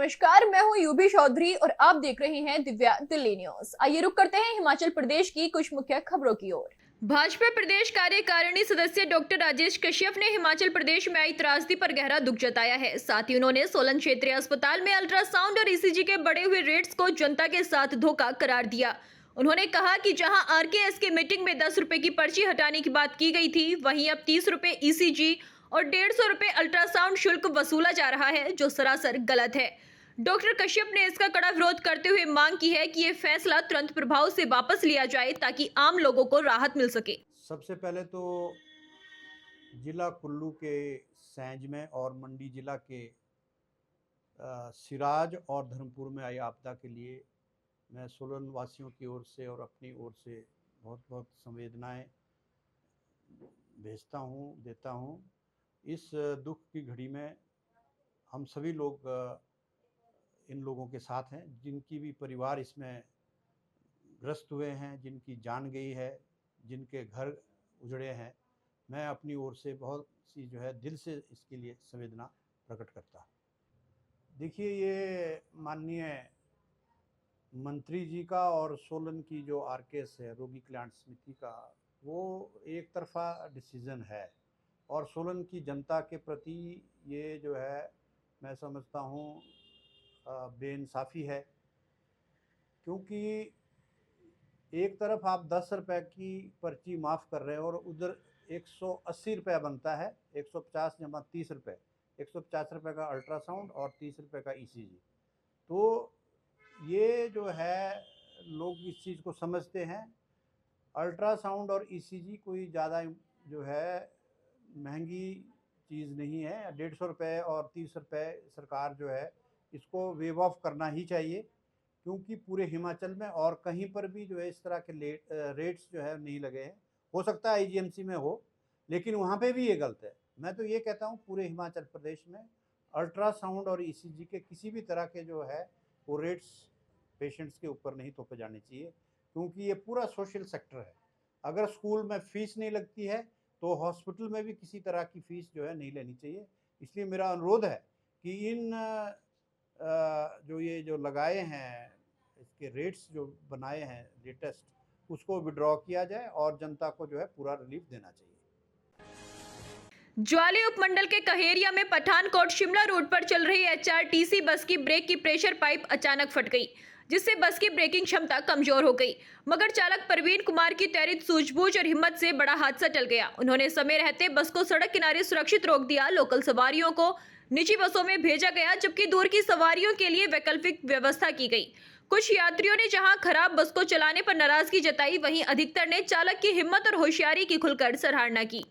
नमस्कार, मैं हूं यूबी चौधरी और आप देख रहे हैं दिव्या दिल्ली न्यूज। आइए रुक करते हैं हिमाचल प्रदेश की कुछ मुख्य खबरों की ओर। भाजपा प्रदेश कार्यकारिणी सदस्य डॉक्टर राजेश कश्यप ने हिमाचल प्रदेश में आई त्रासदी पर गहरा दुख जताया है। साथ ही उन्होंने सोलन क्षेत्रीय अस्पताल में अल्ट्रासाउंड और ईसीजी के बढ़े हुए रेट्स को जनता के साथ धोखा करार दिया। उन्होंने कहा कि जहां आरकेएस की मीटिंग में 10 रुपए की पर्ची हटाने की बात की गई थी, वहीं अब 30 रुपए ईसीजी और 150 रुपए अल्ट्रासाउंड शुल्क वसूला जा रहा है, जो सरासर गलत है। डॉक्टर कश्यप ने इसका कड़ा विरोध करते हुए मांग की है कि ये फैसला तुरंत प्रभाव से वापस लिया जाए ताकि आम लोगों को राहत मिल सके। सबसे पहले तो जिला कुल्लू के सैंज में और मंडी जिला के सिराज और धर्मपुर में आई आपदा के लिए मैं सोलन वासियों की ओर से और अपनी ओर से बहुत बहुत संवेदनाएं भेजता हूं, देता हूं। इस दुख की घड़ी में हम सभी लोग इन लोगों के साथ हैं जिनकी भी परिवार इसमें ग्रस्त हुए हैं, जिनकी जान गई है, जिनके घर उजड़े हैं। मैं अपनी ओर से बहुत सी दिल से इसके लिए संवेदना प्रकट करता हूँ। देखिए, ये माननीय मंत्री जी का और सोलन की जो आरकेएस है, रोगी कल्याण समिति का, वो एक तरफा डिसीज़न है और सोलन की जनता के प्रति ये मैं समझता हूँ बेइंसाफ़ी है। क्योंकि एक तरफ आप 10 रुपए की पर्ची माफ़ कर रहे हो और उधर 180 रुपये बनता है, 150 जमा 30 रुपये, 150 रुपये का अल्ट्रासाउंड और 30 रुपये का ईसीजी। तो ये लोग इस चीज़ को समझते हैं। अल्ट्रासाउंड और ईसीजी कोई ज़्यादा महंगी चीज़ नहीं है। 150 रुपये और 30 रुपये सरकार इसको वेव ऑफ करना ही चाहिए, क्योंकि पूरे हिमाचल में और कहीं पर भी इस तरह के रेट्स नहीं लगे हैं। हो सकता है आईजीएमसी में हो, लेकिन वहाँ पे भी ये गलत है। मैं तो ये कहता हूँ पूरे हिमाचल प्रदेश में अल्ट्रासाउंड और ईसीजी के किसी भी तरह के वो रेट्स पेशेंट्स के ऊपर नहीं थोपे जाने चाहिए, क्योंकि ये पूरा सोशल सेक्टर है। अगर स्कूल में फ़ीस नहीं लगती है तो हॉस्पिटल में भी किसी तरह की फ़ीस नहीं लेनी चाहिए। इसलिए मेरा अनुरोध है कि इन जो लगाए हैं, इसके रेट्स जो बनाए हैं लेटेस्ट, उसको विड्रॉ किया जाए और जनता को पूरा रिलीफ देना चाहिए। ज्वाली उपमंडल के कहेरिया में पठानकोट शिमला रोड पर चल रही एचआरटीसी बस की ब्रेक की प्रेशर पाइप अचानक फट गई, जिससे बस की ब्रेकिंग क्षमता कमजोर हो गई। मगर चालक प्रवीण कुमार की त्वरित सूझबूझ और हिम्मत से बड़ा हादसा टल गया। उन्होंने समय रहते बस को सड़क किनारे सुरक्षित रोक दिया। लोकल सवारियों को निजी बसों में भेजा गया, जबकि दूर की सवारियों के लिए वैकल्पिक व्यवस्था की गई। कुछ यात्रियों ने जहां खराब बस को चलाने पर नाराजगी जताई, वहीं अधिकतर ने चालक की हिम्मत और होशियारी की खुलकर सराहना की।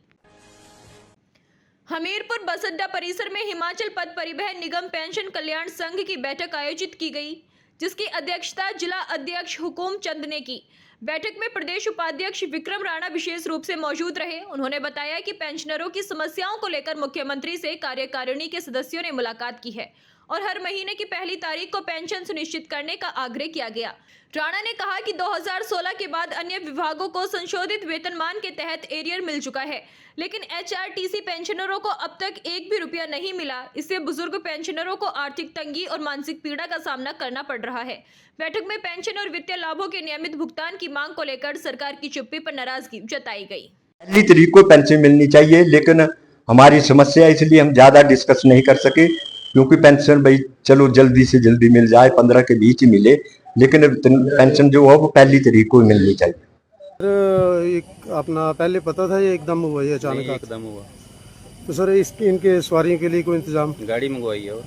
हमीरपुर बस अड्डा परिसर में हिमाचल पथ परिवहन निगम पेंशन कल्याण संघ की बैठक आयोजित की गई, जिसकी अध्यक्षता जिला अध्यक्ष हुकुम चंद ने की। बैठक में प्रदेश उपाध्यक्ष विक्रम राणा विशेष रूप से मौजूद रहे। उन्होंने बताया कि पेंशनरों की समस्याओं को लेकर मुख्यमंत्री से कार्यकारिणी के सदस्यों ने मुलाकात की है और हर महीने की पहली तारीख को पेंशन सुनिश्चित करने का आग्रह किया गया। राणा ने कहा कि 2016 के बाद अन्य विभागों को संशोधित वेतनमान के तहत एरियर मिल चुका है, लेकिन एचआरटीसी पेंशनरों को अब तक एक भी रुपया नहीं मिला। इससे बुजुर्ग पेंशनरों को आर्थिक तंगी और मानसिक पीड़ा का सामना करना पड़ रहा है। बैठक में पेंशन और वित्तीय लाभों के नियमित भुगतान की मांग को लेकर सरकार की चुप्पी पर नाराजगी जताई गई। पहली तारीख को पेंशन मिलनी चाहिए, लेकिन हमारी समस्या इसलिए हम ज्यादा डिस्कस नहीं कर सके, क्योंकि पेंशन भाई चलो जल्दी से जल्दी मिल जाए, 15 के बीच ही मिले, लेकिन पेंशन जो है वो पहली तारीख को मिलनी चाहिए। एक अपना पहले पता था, ये एकदम हुआ, ये अचानक एकदम हुआ। तो सर इनके सवारियों के लिए कोई इंतजाम? गाड़ी मंगवाई है। और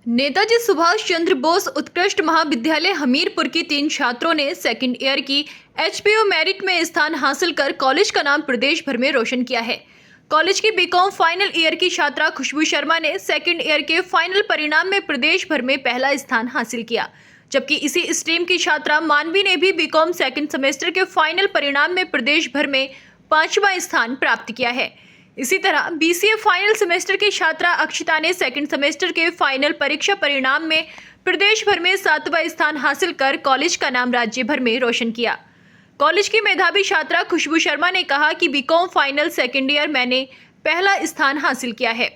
नेताजी सुभाष चंद्र बोस उत्कृष्ट महाविद्यालय हमीरपुर की 3 छात्रों ने सेकंड ईयर की एचपीयू मेरिट में स्थान हासिल कर कॉलेज का नाम प्रदेश भर में रोशन किया है। कॉलेज की बीकॉम फाइनल ईयर की छात्रा खुशबू शर्मा ने सेकंड ईयर के फाइनल परिणाम में प्रदेश भर में पहला स्थान हासिल किया, जबकि इसी स्ट्रीम की छात्रा मानवी ने भी बीकॉम सेकंड सेमेस्टर के फाइनल परिणाम में प्रदेश भर में 5वां स्थान प्राप्त किया है। इसी तरह बीसीए फाइनल सेमेस्टर की छात्रा अक्षिता ने सेकंड सेमेस्टर के फाइनल परीक्षा परिणाम में प्रदेश भर में 7वां स्थान हासिल कर कॉलेज का नाम राज्य भर में रोशन किया। कॉलेज की मेधावी छात्रा खुशबू शर्मा ने कहा कि बीकॉम फाइनल सेकंड ईयर मैंने पहला स्थान हासिल किया है।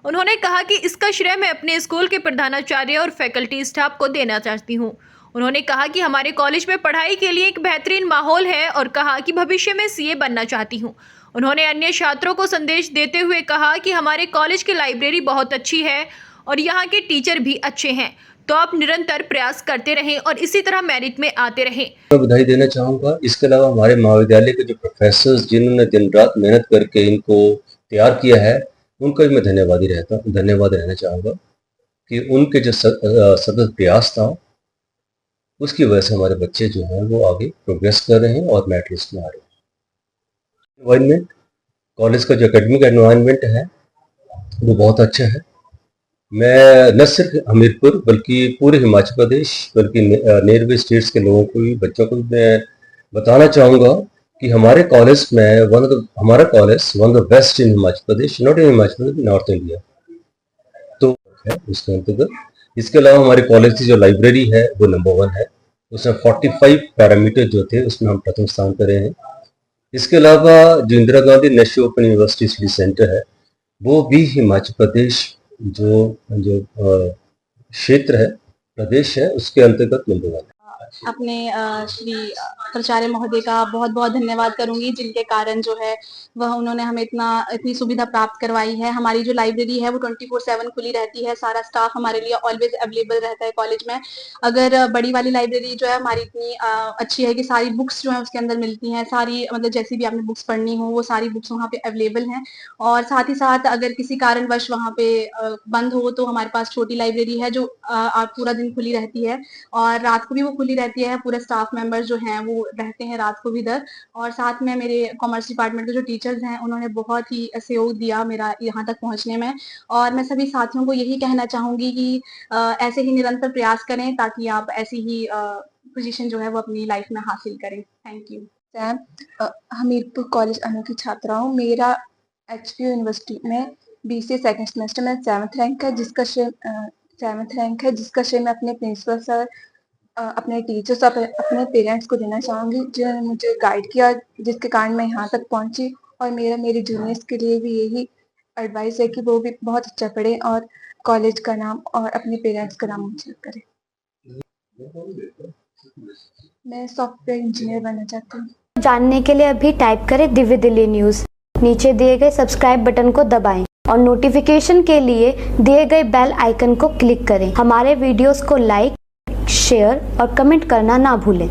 उन्होंने कहा कि इसका श्रेय मैं अपने स्कूल के प्रधानाचार्य और फैकल्टी स्टाफ को देना चाहती हूं। उन्होंने कहा कि हमारे कॉलेज में पढ़ाई के लिए एक बेहतरीन माहौल है और कहा कि भविष्य में सीए बनना चाहती हूं। उन्होंने अन्य छात्रों को संदेश देते हुए कहा कि हमारे कॉलेज की लाइब्रेरी बहुत अच्छी है और यहाँ के टीचर भी अच्छे हैं, तो आप निरंतर प्रयास करते रहें और इसी तरह मेरिट में आते रहें। मैं बधाई देना चाहूँगा। इसके अलावा हमारे महाविद्यालय के जो प्रोफेसर्स जिन्होंने दिन रात मेहनत करके इनको तैयार किया है, उनका भी मैं धन्यवाद रहना चाहूँगा कि उनके जो सतत प्रयास था उसकी वजह से हमारे बच्चे जो हैं वो आगे प्रोग्रेस कर रहे हैं और मेरिट लिस्ट में आ रहे हैं। एनवायरनमेंट, कॉलेज का जो एकेडमिक एनवायरनमेंट है वो बहुत अच्छा है। मैं न सिर्फ हमीरपुर बल्कि पूरे हिमाचल प्रदेश बल्कि नियरबाई स्टेट्स के लोगों को भी, बच्चों को भी मैं बताना चाहूँगा कि हमारे कॉलेज में हमारा college one of the best in Himachal Pradesh, not in Himachal Pradesh, north India तो है उसके अंतर्गत। इसके अलावा हमारे कॉलेज की जो लाइब्रेरी है वो नंबर 1 है। उसमें 45 पैरामीटर जो थे उसमें हम प्रथम स्थान पर रहे हैं। इसके अलावा जो Indira Gandhi national open university study centre है वो भी हिमाचल प्रदेश जो क्षेत्र है, प्रदेश है, उसके अंतर्गत नंबर 1 है। अपने श्री प्राचार्य महोदय का बहुत बहुत धन्यवाद करूंगी, जिनके कारण जो है वह उन्होंने हमें इतनी सुविधा प्राप्त करवाई है। हमारी जो लाइब्रेरी है वो 24/7 खुली रहती है। सारा स्टाफ हमारे लिए ऑलवेज अवेलेबल रहता है कॉलेज में। अगर बड़ी वाली लाइब्रेरी जो है हमारी इतनी अच्छी है कि सारी बुक्स जो है उसके अंदर मिलती हैं, सारी मतलब जैसी भी आपने बुक्स पढ़नी हो वो सारी बुक्स वहाँ पे अवेलेबल हैं। और साथ ही साथ अगर किसी कारणवश वहाँ पे बंद हो तो हमारे पास छोटी लाइब्रेरी है जो पूरा दिन खुली रहती है और रात को भी वो खुली रहती है। पूरे स्टाफ मेंबर्स जो हैं वो रहते हैं रात को भी इधर। और साथ में मेरे कॉमर्स डिपार्टमेंट के जो टीचर्स हैं उन्होंने बहुत ही सहयोग दिया मेरा यहाँ तक पहुँचने में। और मैं सभी साथियों को यही कहना चाहूँगी कि ऐसे ही निरंतर प्रयास करें ताकि आप ऐसी ही पोजीशन जो है वो अपनी लाइफ में हासिल करें। Thank you. Hamirpur college Anu की छात्रा हूँ। मेरा HPU यूनिवर्सिटी में BCA सेकंड सेमेस्टर में 7th रैंक है, जिसका श्रेय मैं अपने प्रिंसिपल सर, अपने टीचर्स और अपने पेरेंट्स को देना चाहूँगी, जिन्होंने मुझे गाइड किया, जिसके कारण मैं यहाँ तक पहुँची। और मेरे जूनियर्स के लिए भी यही एडवाइस है कि वो भी बहुत अच्छा पढ़े और कॉलेज का नाम और अपने पेरेंट्स का नाम ऊंचा करें। मैं सॉफ्टवेयर इंजीनियर बनना चाहती हूँ। जानने के लिए अभी टाइप करें दिव्य दिल्ली न्यूज़। नीचे दिए गए सब्सक्राइब बटन को दबाएं और नोटिफिकेशन के लिए दिए गए बेल आइकन को क्लिक करें। हमारे वीडियोस को लाइक, शेयर और कमेंट करना ना भूलें।